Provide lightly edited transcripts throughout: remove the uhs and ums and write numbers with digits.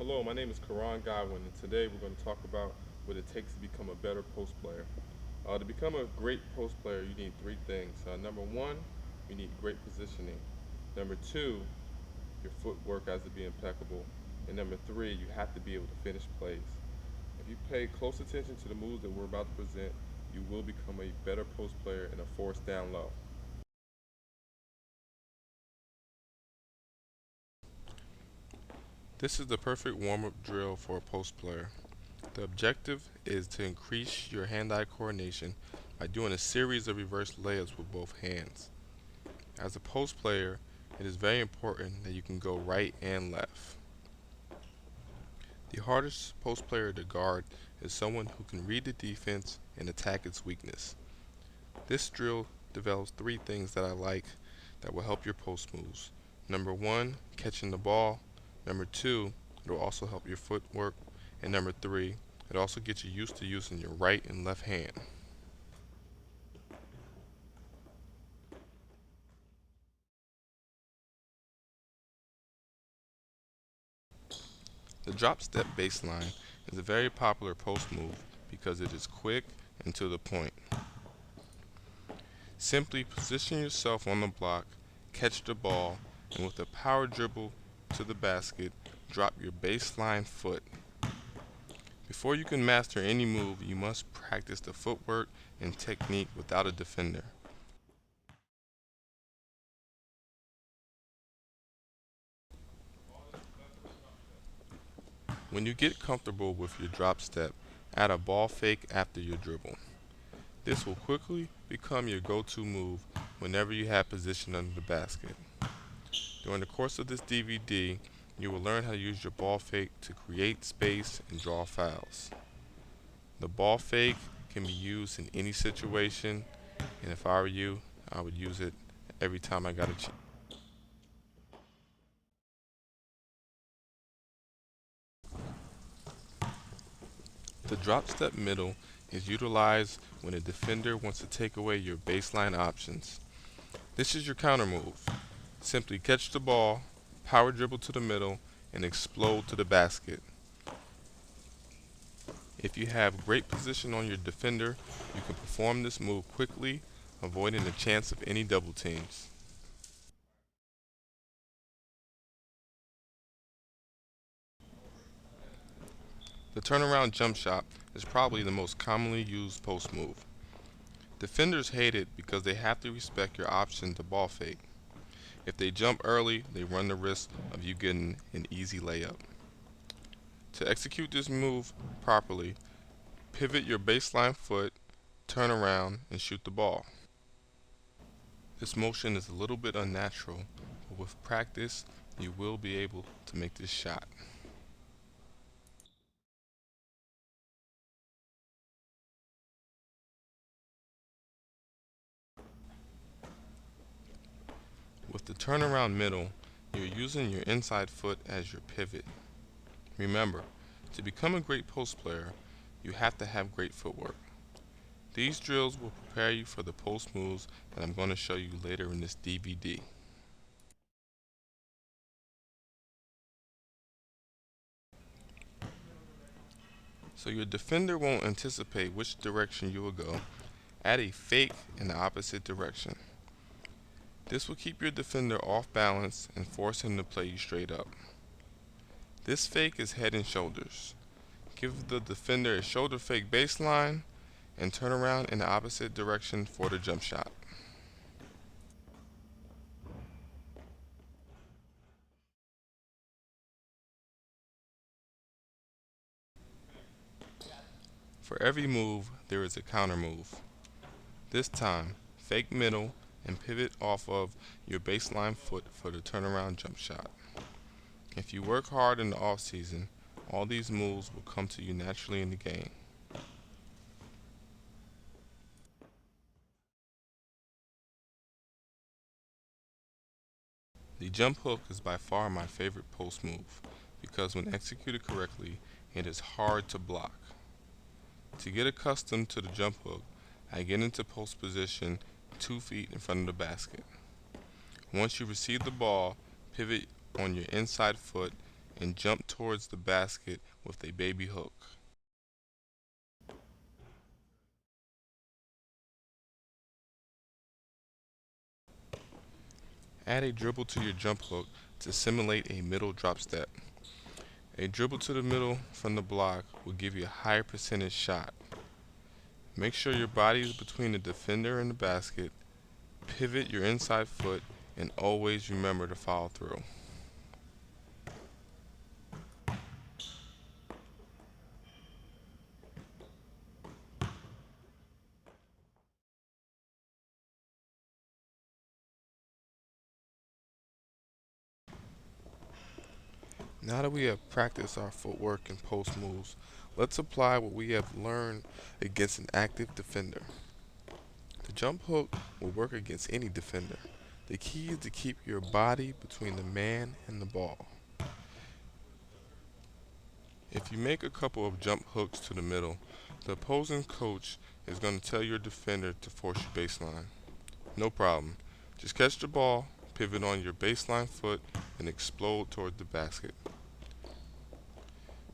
Hello, my name is Karan Godwin, and today we're going to talk about what it takes to become a better post player. To become a great post player, you need three things. Number one, you need great positioning. Number two, your footwork has to be impeccable. And number three, you have to be able to finish plays. If you pay close attention to the moves that we're about to present, you will become a better post player and a force down low. This is the perfect warm-up drill for a post player. The objective is to increase your hand-eye coordination by doing a series of reverse layups with both hands. As a post player, it is very important that you can go right and left. The hardest post player to guard is someone who can read the defense and attack its weakness. This drill develops three things that I like that will help your post moves. Number one, catching the ball. Number two, it will also help your footwork. And number three, it also gets you used to using your right and left hand. The drop step baseline is a very popular post move because it is quick and to the point. Simply position yourself on the block, catch the ball, and with a power dribble to the basket, drop your baseline foot. Before you can master any move, you must practice the footwork and technique without a defender. When you get comfortable with your drop step, add a ball fake after your dribble. This will quickly become your go-to move whenever you have position under the basket. During the course of this DVD, you will learn how to use your ball fake to create space and draw fouls. The ball fake can be used in any situation, and if I were you, I would use it every time I got a chance. The drop step middle is utilized when a defender wants to take away your baseline options. This is your counter move. Simply catch the ball, power dribble to the middle, and explode to the basket. If you have great position on your defender, you can perform this move quickly, avoiding the chance of any double teams. The turnaround jump shot is probably the most commonly used post move. Defenders hate it because they have to respect your option to ball fake. If they jump early, they run the risk of you getting an easy layup. To execute this move properly, pivot your baseline foot, turn around, and shoot the ball. This motion is a little bit unnatural, but with practice, you will be able to make this shot. With the turnaround middle, you're using your inside foot as your pivot. Remember, to become a great post player, you have to have great footwork. These drills will prepare you for the post moves that I'm going to show you later in this DVD. So your defender won't anticipate which direction you will go, add a fake in the opposite direction. This will keep your defender off balance and force him to play you straight up. This fake is head and shoulders. Give the defender a shoulder fake baseline and turn around in the opposite direction for the jump shot. For every move, there is a counter move. This time, fake middle and pivot off of your baseline foot for the turnaround jump shot. If you work hard in the off season, all these moves will come to you naturally in the game. The jump hook is by far my favorite post move because when executed correctly, it is hard to block. To get accustomed to the jump hook, I get into post position 2 feet in front of the basket. Once you receive the ball, pivot on your inside foot and jump towards the basket with a baby hook. Add a dribble to your jump hook to simulate a middle drop step. A dribble to the middle from the block will give you a higher percentage shot. Make sure your body is between the defender and the basket. Pivot your inside foot and always remember to follow through. Now that we have practiced our footwork and post moves, let's apply what we have learned against an active defender. The jump hook will work against any defender. The key is to keep your body between the man and the ball. If you make a couple of jump hooks to the middle, the opposing coach is going to tell your defender to force your baseline. No problem. Just catch the ball, pivot on your baseline foot, and explode toward the basket.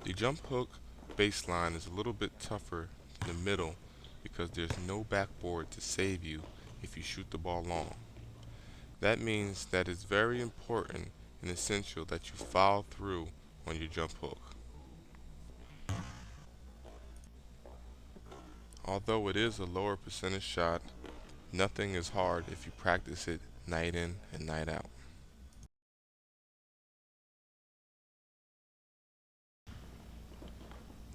The jump hook baseline is a little bit tougher than the middle because there's no backboard to save you if you shoot the ball long. That means that it's very important and essential that you follow through on your jump hook. Although it is a lower percentage shot, nothing is hard if you practice it night in and night out.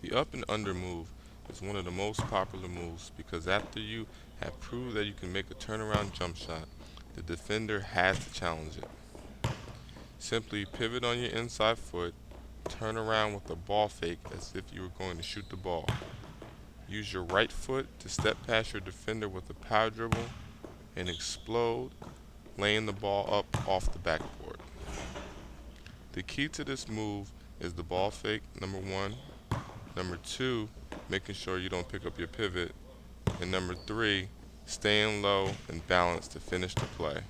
The up and under move is one of the most popular moves because after you have proved that you can make a turnaround jump shot, the defender has to challenge it. Simply pivot on your inside foot, turn around with a ball fake as if you were going to shoot the ball. Use your right foot to step past your defender with a power dribble and explode, laying the ball up off the backboard. The key to this move is the ball fake, number one. Number two, making sure you don't pick up your pivot. And number three, staying low and balanced to finish the play.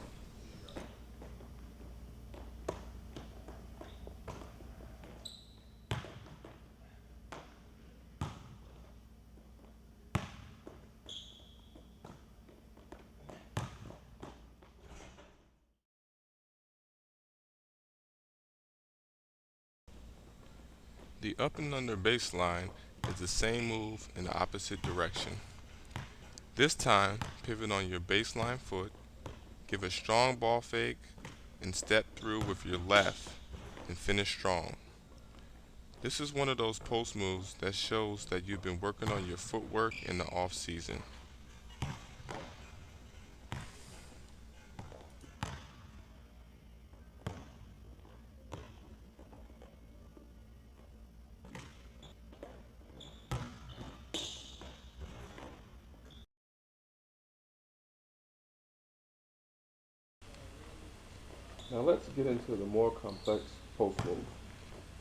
The up and under baseline is the same move in the opposite direction. This time, pivot on your baseline foot, give a strong ball fake, and step through with your left and finish strong. This is one of those post moves that shows that you've been working on your footwork in the off season. Now let's get into the more complex post move.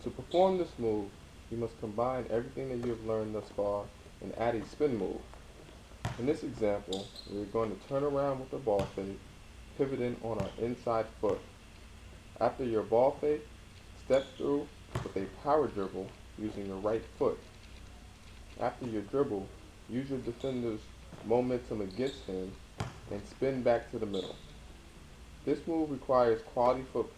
To perform this move, you must combine everything that you have learned thus far and add a spin move. In this example, we are going to turn around with the ball fake, pivoting on our inside foot. After your ball fake, step through with a power dribble using your right foot. After your dribble, use your defender's momentum against him and spin back to the middle. This move requires quality foot.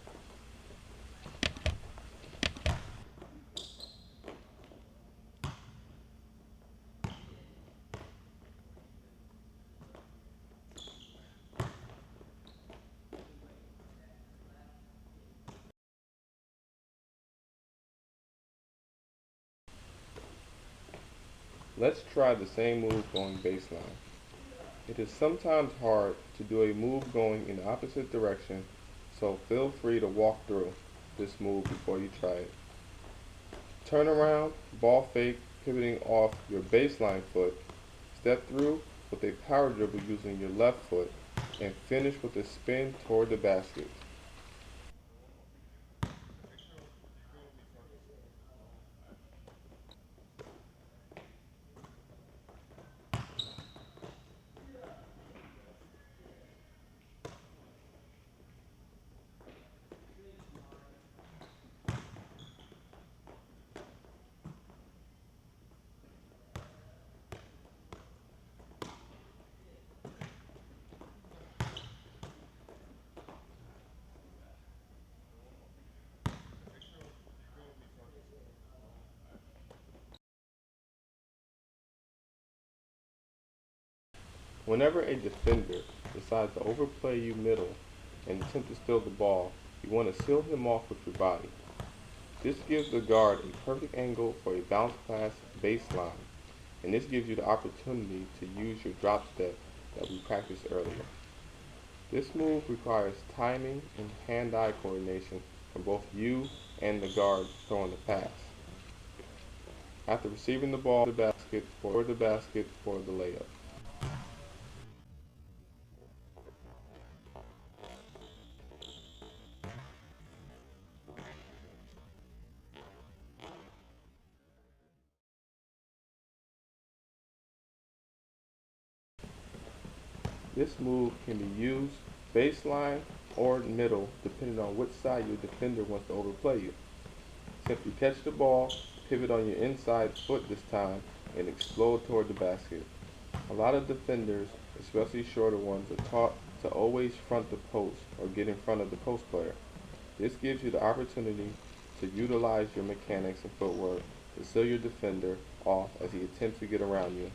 Let's try the same move going baseline. It is sometimes hard to do a move going in the opposite direction, so feel free to walk through this move before you try it. Turn around, ball fake, pivoting off your baseline foot, step through with a power dribble using your left foot, and finish with a spin toward the basket. Whenever a defender decides to overplay you middle and attempt to steal the ball, you want to seal him off with your body. This gives the guard a perfect angle for a bounce pass baseline, and this gives you the opportunity to use your drop step that we practiced earlier. This move requires timing and hand-eye coordination from both you and the guard throwing the pass. After receiving the ball, the basket for the layup. This move can be used baseline or middle depending on which side your defender wants to overplay you. Simply catch the ball, pivot on your inside foot this time, and explode toward the basket. A lot of defenders, especially shorter ones, are taught to always front the post or get in front of the post player. This gives you the opportunity to utilize your mechanics and footwork to seal your defender off as he attempts to get around you.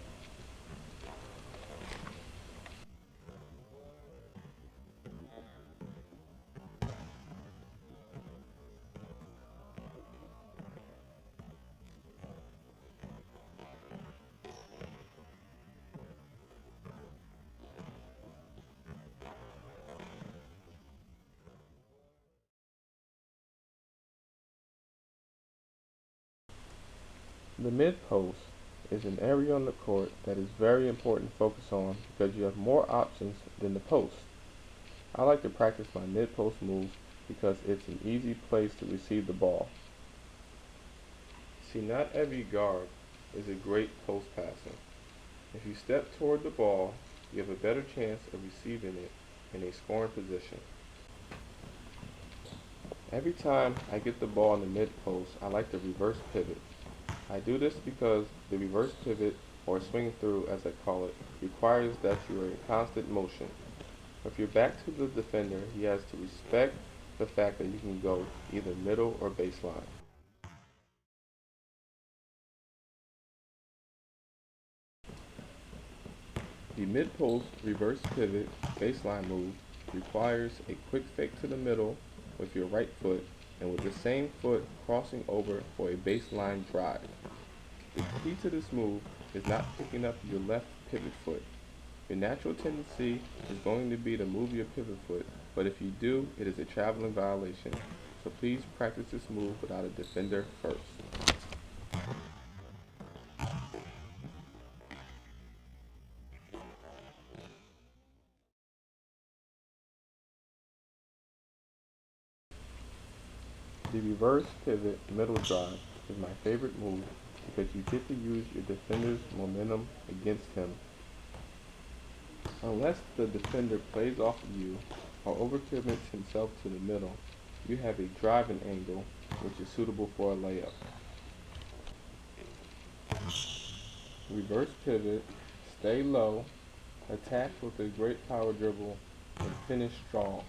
The mid-post is an area on the court that is very important to focus on because you have more options than the post. I like to practice my mid-post moves because it's an easy place to receive the ball. See, not every guard is a great post passer. If you step toward the ball, you have a better chance of receiving it in a scoring position. Every time I get the ball in the mid-post, I like to reverse pivot. I do this because the reverse pivot, or swing through as I call it, requires that you are in constant motion. If you're back to the defender, he has to respect the fact that you can go either middle or baseline. The mid-post reverse pivot baseline move requires a quick fake to the middle with your right foot and with the same foot crossing over for a baseline drive. The key to this move is not picking up your left pivot foot. Your natural tendency is going to be to move your pivot foot, but if you do, it is a traveling violation. So please practice this move without a defender first. The reverse pivot middle drive is my favorite move because you get to use your defender's momentum against him. Unless the defender plays off of you or overcommits himself to the middle, you have a driving angle which is suitable for a layup. Reverse pivot, stay low, attack with a great power dribble, and finish strong.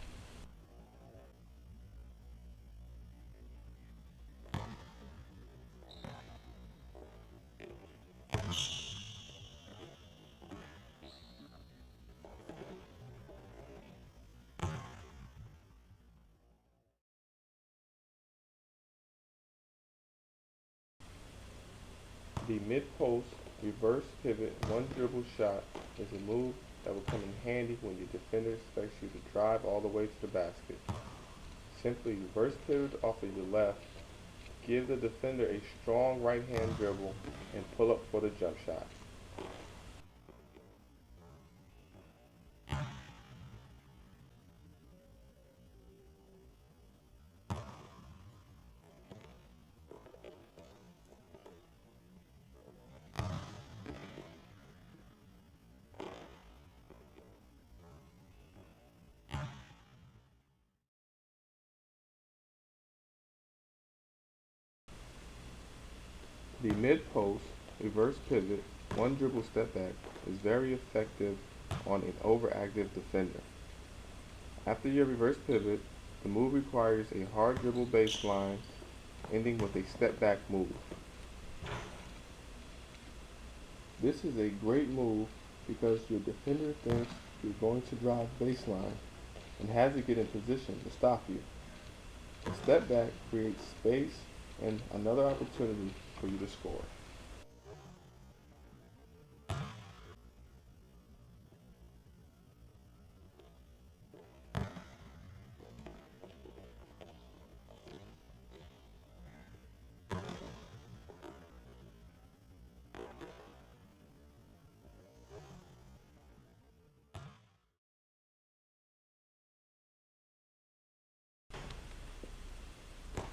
The mid-post reverse pivot one dribble shot is a move that will come in handy when your defender expects you to drive all the way to the basket. Simply reverse pivot off of your left, give the defender a strong right hand dribble, and pull up for the jump shot. The mid-post reverse pivot one dribble step back is very effective on an overactive defender. After your reverse pivot, the move requires a hard dribble baseline ending with a step back move. This is a great move because your defender thinks you're going to drive baseline and has to get in position to stop you. A step back creates space and another opportunity for you to score.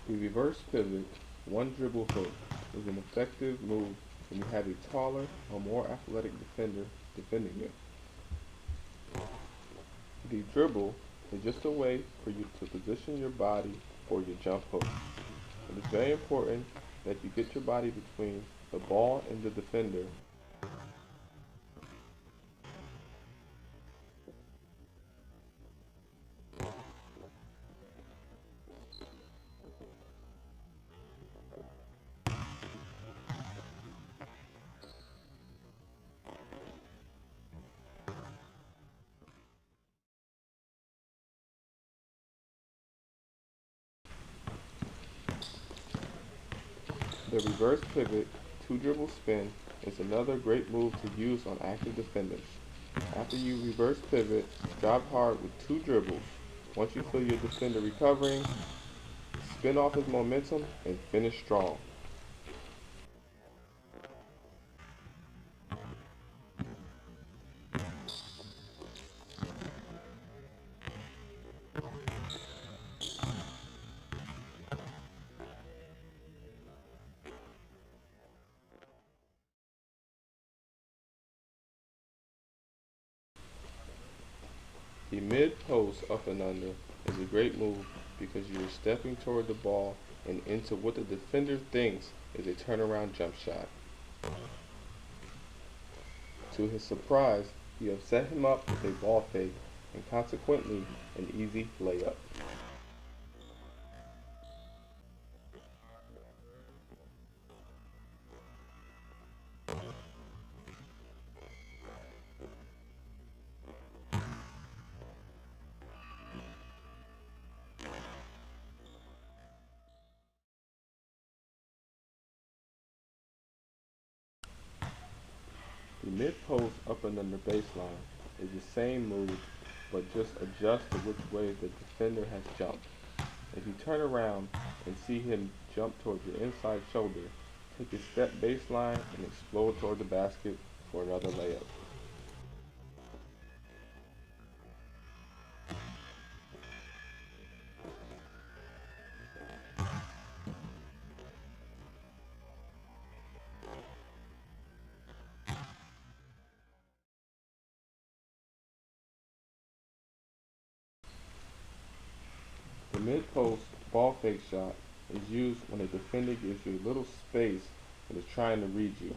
The reverse pivot, one dribble hook, is an effective move when you have a taller or more athletic defender defending you. The dribble is just a way for you to position your body for your jump hook. It is very important that you get your body between the ball and the defender. The reverse pivot, two dribble spin, is another great move to use on active defenders. After you reverse pivot, drive hard with two dribbles. Once you feel your defender recovering, spin off his momentum and finish strong. The mid-post up and under is a great move because you are stepping toward the ball and into what the defender thinks is a turnaround jump shot. To his surprise, you have set him up with a ball fake and consequently an easy layup. The mid-post up and under baseline is the same move, but just adjust to which way the defender has jumped. If you turn around and see him jump towards your inside shoulder, take a step baseline and explode toward the basket for another layup. The mid-post ball fake shot is used when a defender gives you a little space and is trying to read you.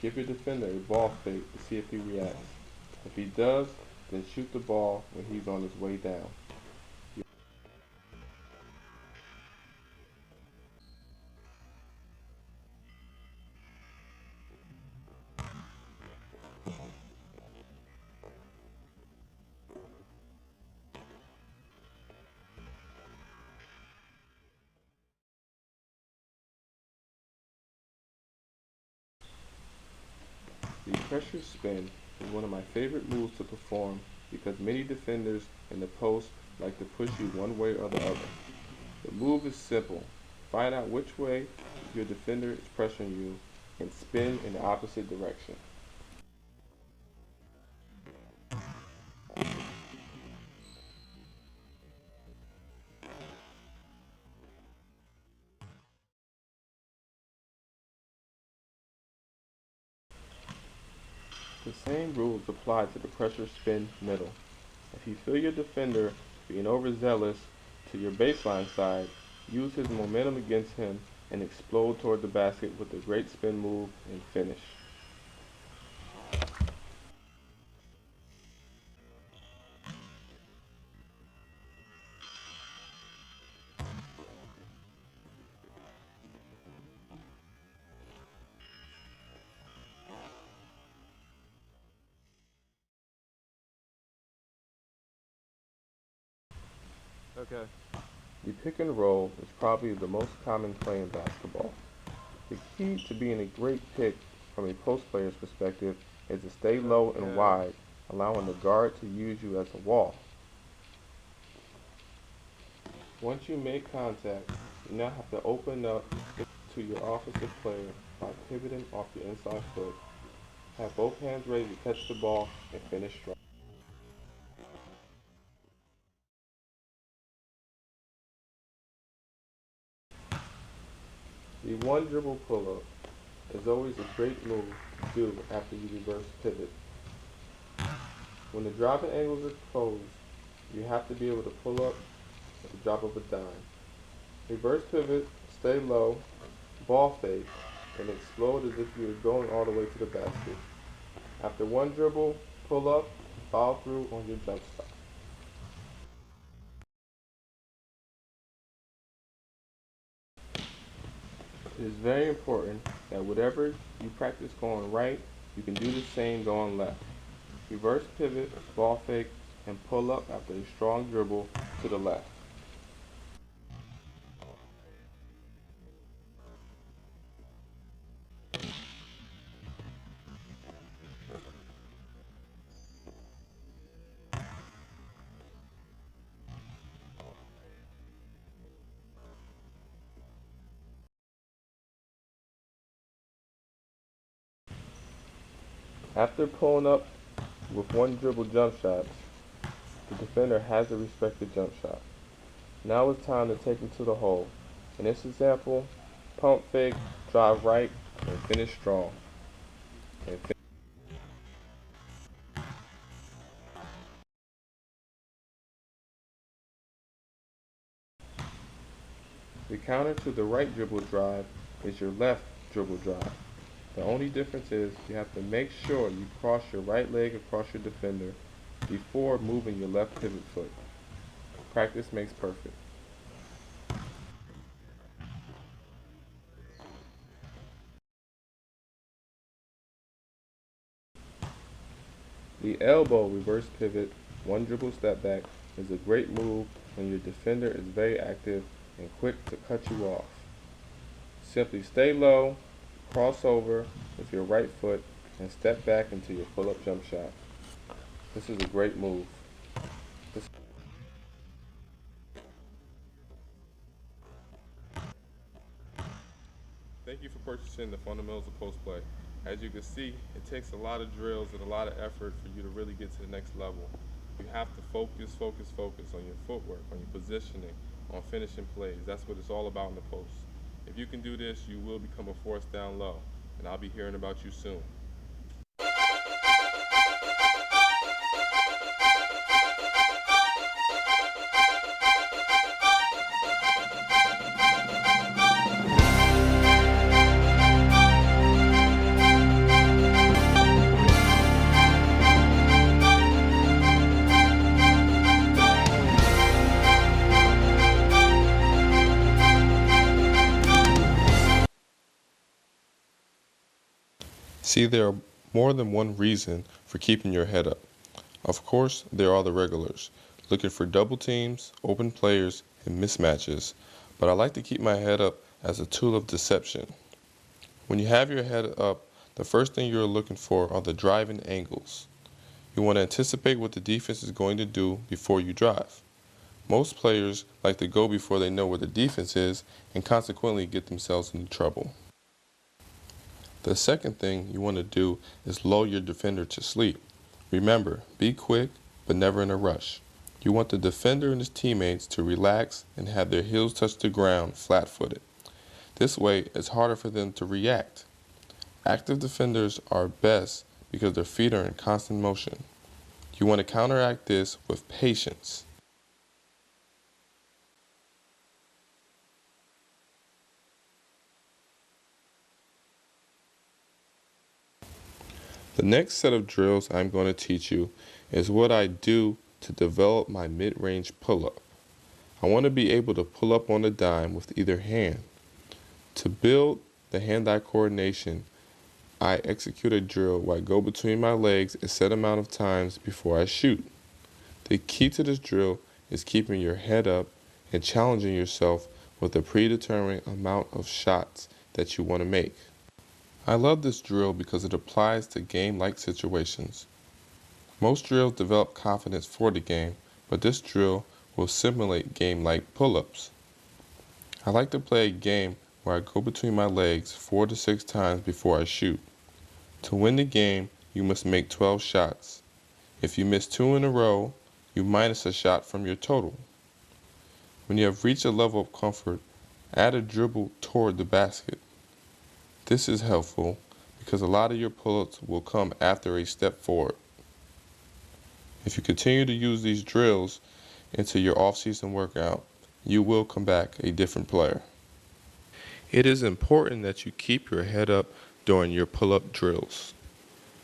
Give your defender a ball fake to see if he reacts. If he does, then shoot the ball when he's on his way down. The pressure spin is one of my favorite moves to perform because many defenders in the post like to push you one way or the other. The move is simple. Find out which way your defender is pressuring you and spin in the opposite direction. The same rules apply to the pressure spin middle. If you feel your defender being overzealous to your baseline side, use his momentum against him and explode toward the basket with a great spin move and finish. Okay. The pick and roll is probably the most common play in basketball. The key to being a great pick from a post player's perspective is to stay low and Okay. wide, allowing the guard to use you as a wall. Once you make contact, you now have to open up to your offensive player by pivoting off your inside foot. Have both hands ready to catch the ball and finish strong. The one dribble pull up is always a great move to do after you reverse pivot. When the driving angles are closed, you have to be able to pull up at the drop of a dime. Reverse pivot, stay low, ball fake, and explode as if you were going all the way to the basket. After one dribble, pull up, follow through on your jump shot. It is very important that whatever you practice going right, you can do the same going left. Reverse pivot, ball fake, and pull up after a strong dribble to the left. After pulling up with one dribble jump shots, the defender has to respect the jump shot. Now it's time to take him to the hole. In this example, pump fake, drive right, and finish strong. And the counter to the right dribble drive is your left dribble drive. The only difference is you have to make sure you cross your right leg across your defender before moving your left pivot foot. Practice makes perfect. The elbow reverse pivot, one dribble step back, is a great move when your defender is very active and quick to cut you off. Simply stay low, cross over with your right foot, and step back into your pull-up jump shot. This is a great move. This Thank you for purchasing the fundamentals of post play. As you can see, it takes a lot of drills and a lot of effort for you to really get to the next level. You have to focus, focus, focus on your footwork, on your positioning, on finishing plays. That's what it's all about in the post. If you can do this, you will become a force down low, and I'll be hearing about you soon. See, there are more than one reason for keeping your head up. Of course, there are the regulars, looking for double teams, open players, and mismatches, but I like to keep my head up as a tool of deception. When you have your head up, the first thing you're looking for are the driving angles. You want to anticipate what the defense is going to do before you drive. Most players like to go before they know where the defense is and consequently get themselves into trouble. The second thing you want to do is lull your defender to sleep. Remember, be quick, but never in a rush. You want the defender and his teammates to relax and have their heels touch the ground flat-footed. This way, it's harder for them to react. Active defenders are best because their feet are in constant motion. You want to counteract this with patience. The next set of drills I'm going to teach you is what I do to develop my mid-range pull-up. I want to be able to pull up on a dime with either hand. To build the hand-eye coordination, I execute a drill where I go between my legs a set amount of times before I shoot. The key to this drill is keeping your head up and challenging yourself with a predetermined amount of shots that you want to make. I love this drill because it applies to game-like situations. Most drills develop confidence for the game, but this drill will simulate game-like pull-ups. I like to play a game where I go between my legs 4 to 6 times before I shoot. To win the game, you must make 12 shots. If you miss 2 in a row, you minus a shot from your total. When you have reached a level of comfort, add a dribble toward the basket. This is helpful because a lot of your pull-ups will come after a step forward. If you continue to use these drills into your off-season workout, you will come back a different player. It is important that you keep your head up during your pull-up drills.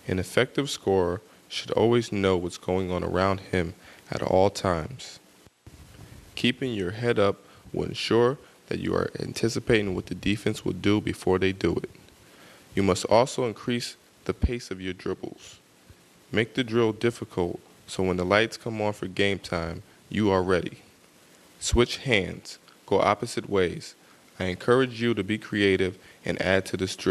An effective scorer should always know what's going on around him at all times. Keeping your head up will ensure that you are anticipating what the defense will do before they do it. You must also increase the pace of your dribbles. Make the drill difficult so when the lights come on for game time, you are ready. Switch hands, go opposite ways. I encourage you to be creative and add to this drill.